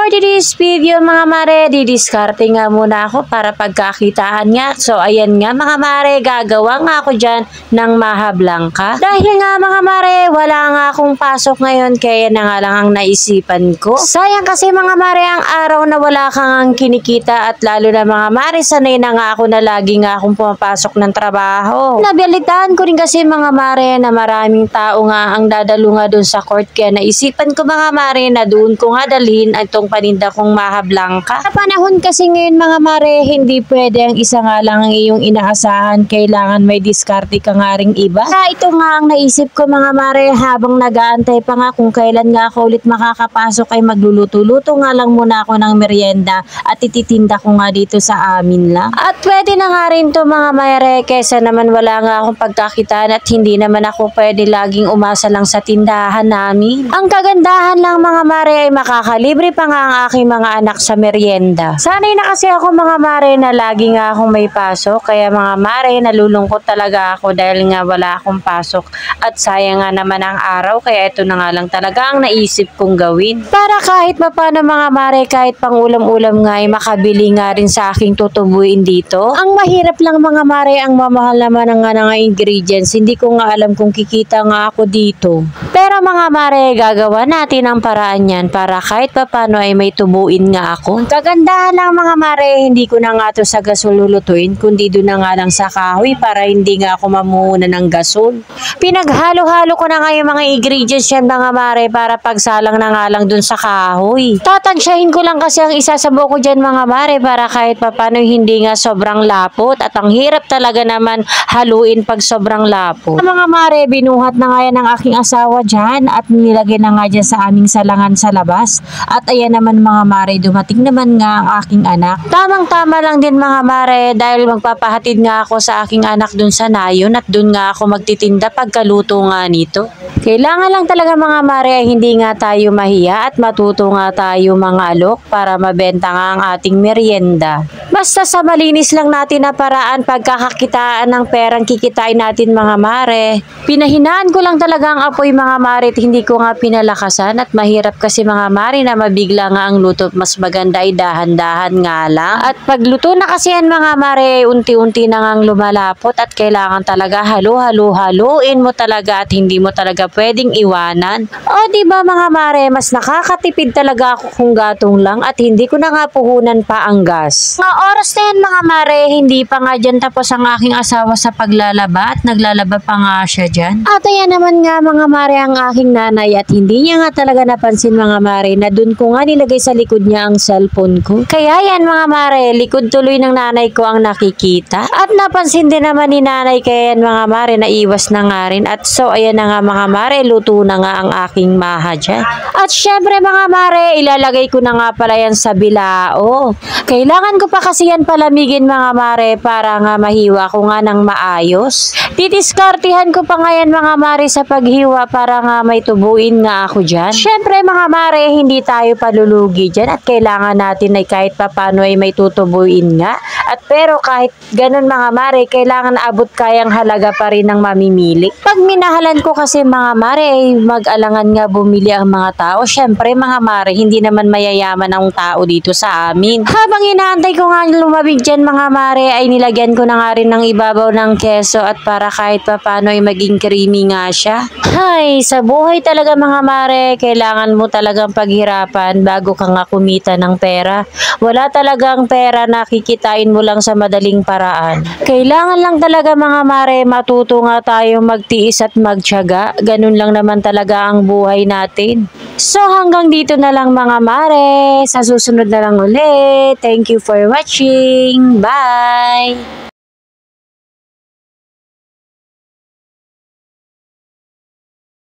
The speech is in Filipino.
for today's video mga mare, didiskarte nga muna ako para pagkakitaan nga. So ayan nga mga mare, gagawa nga ako dyan ng mahablangka. Dahil nga mga mare, wala nga akong pasok ngayon, kaya na nga lang ang naisipan ko. Sayang kasi mga mare ang araw na wala kang kinikita, at lalo na mga mare, sanay na nga ako na lagi nga akong pumapasok ng trabaho. Nabalitaan ko rin kasi mga mare na maraming tao nga ang dadalo nga doon sa court, kaya naisipan ko mga mare na doon ko nga dalhin itong paninda kong mahablangka. Sa panahon kasi ngayon mga mare, hindi pwede ang isa nga lang ang iyong inaasahan, kailangan may diskarte ka nga ring iba. Kaya ito nga ang naisip ko mga mare, habang nag-aantay pa nga kung kailan nga ako ulit makakapasok, ay magluluto-luto nga lang muna ako ng merienda at ititinda ko nga dito sa amin lang. At pwede na nga rin to mga mare, kesa naman wala nga akong pagkakitaan at hindi naman ako pwede laging umasa lang sa tindahan namin. Ang kagandahan lang mga mare ay makakalibre pa nga ang aking mga anak sa merienda. Sanay na kasi ako mga mare na lagi nga akong may pasok, kaya mga mare nalulungkot talaga ako dahil nga wala akong pasok at sayang nga naman ang araw, kaya ito na nga lang talaga ang naisip kong gawin. Para kahit paano mga mare, kahit pang ulam-ulam nga ay makabili nga rin sa aking tutubuin dito. Ang mahirap lang mga mare, ang mamahal naman ng nga ingredients, hindi ko nga alam kung kikita nga ako dito. Pero mga mare, gagawa natin ang paraan yan para kahit paano ay may tubuin nga ako. Kagandahan lang mga mare, hindi ko na nga to sa gasol lulutuin, kundi doon na nga lang sa kahoy para hindi nga ako mamuhunan ng gasol. Pinaghalo-halo ko na nga yung mga ingredients yan mga mare para pagsalang na nga lang doon sa kahoy. Tatansyahin ko lang kasi ang isasabo ko dyan mga mare para kahit paano hindi nga sobrang lapot, at ang hirap talaga naman haluin pag sobrang lapot. Mga mare, binuhat na nga yan ng aking asawa dyan at nilagay na nga dyan sa aming salangan sa labas. At ayan naman mga mare, dumating naman nga ang aking anak. Tamang-tama lang din mga mare, dahil magpapahatid nga ako sa aking anak dun sa nayon at dun nga ako magtitinda pagkaluto nga nito. Kailangan lang talaga mga mare ay hindi nga tayo mahiya at matuto nga tayo mga alok para mabenta nga ang ating merienda. Basta sa malinis lang natin na paraan pagkakakitaan ng perang kikitain natin mga mare. Pinahinaan ko lang talaga ang apoy mga mare at hindi ko nga pinalakasan, at mahirap kasi mga mare na mabigla nga ang luto. Mas maganda ay dahan-dahan nga lang. At pagluto na kasi yan mga mare, unti-unti na ngang lumalapot at kailangan talaga haluin mo talaga at hindi mo talaga pwedeng iwanan. O diba mga mare, mas nakakatipid talaga ako kung gatong lang at hindi ko na nga puhunan pa ang gas. Mga oras na yan mga mare, hindi pa nga dyan tapos ang aking asawa sa paglalaba at naglalaba pa nga siya dyan. At ayan naman nga mga mare ang aking nanay, at hindi niya nga talaga napansin mga mare na dun ko nga nilagay sa likod niya ang cellphone ko. Kaya yan mga mare, likod tuloy ng nanay ko ang nakikita. At napansin din naman ni nanay, kaya yan mga mare, naiwas na nga rin. At so ayan na nga mga mare, luto na nga ang aking maha dyan. At syempre mga mare, ilalagay ko na nga pala yan sa bilao. Kailangan ko pa kasi yan palamigin mga mare para nga mahiwa ko nga ng maayos. Didiskartihan ko pa nga yan mga mare sa paghiwa para nga may tubuin nga ako dyan. Syempre mga mare, hindi tayo palulugi dyan at kailangan natin ay kahit papano ay may tutubuin nga. At pero kahit ganun mga mare, kailangan abot kayang halaga pa rin ng mamimili. Pag minahalan ko kasi mga mare, ay mag-alangan nga bumili ang mga tao. Syempre mga mare, hindi naman mayayaman ang tao dito sa amin. Habang inaantay ko nga lumabig dyan mga mare, ay nilagyan ko na nga rin ng ibabaw ng keso at para kahit papano ay maging creamy nga siya. Hay, sa buhay talaga mga mare, kailangan mo talagang paghirapan bago ka nga kumita ng pera. Wala talagang pera na kikitain mo lang sa madaling paraan. Kailangan lang talaga mga mare, matuto nga tayo magtiis at magtiyaga. Ganun lang naman talaga ang buhay natin. So hanggang dito na lang mga mare. Sa susunod na lang ulit. Thank you for watching. Bye!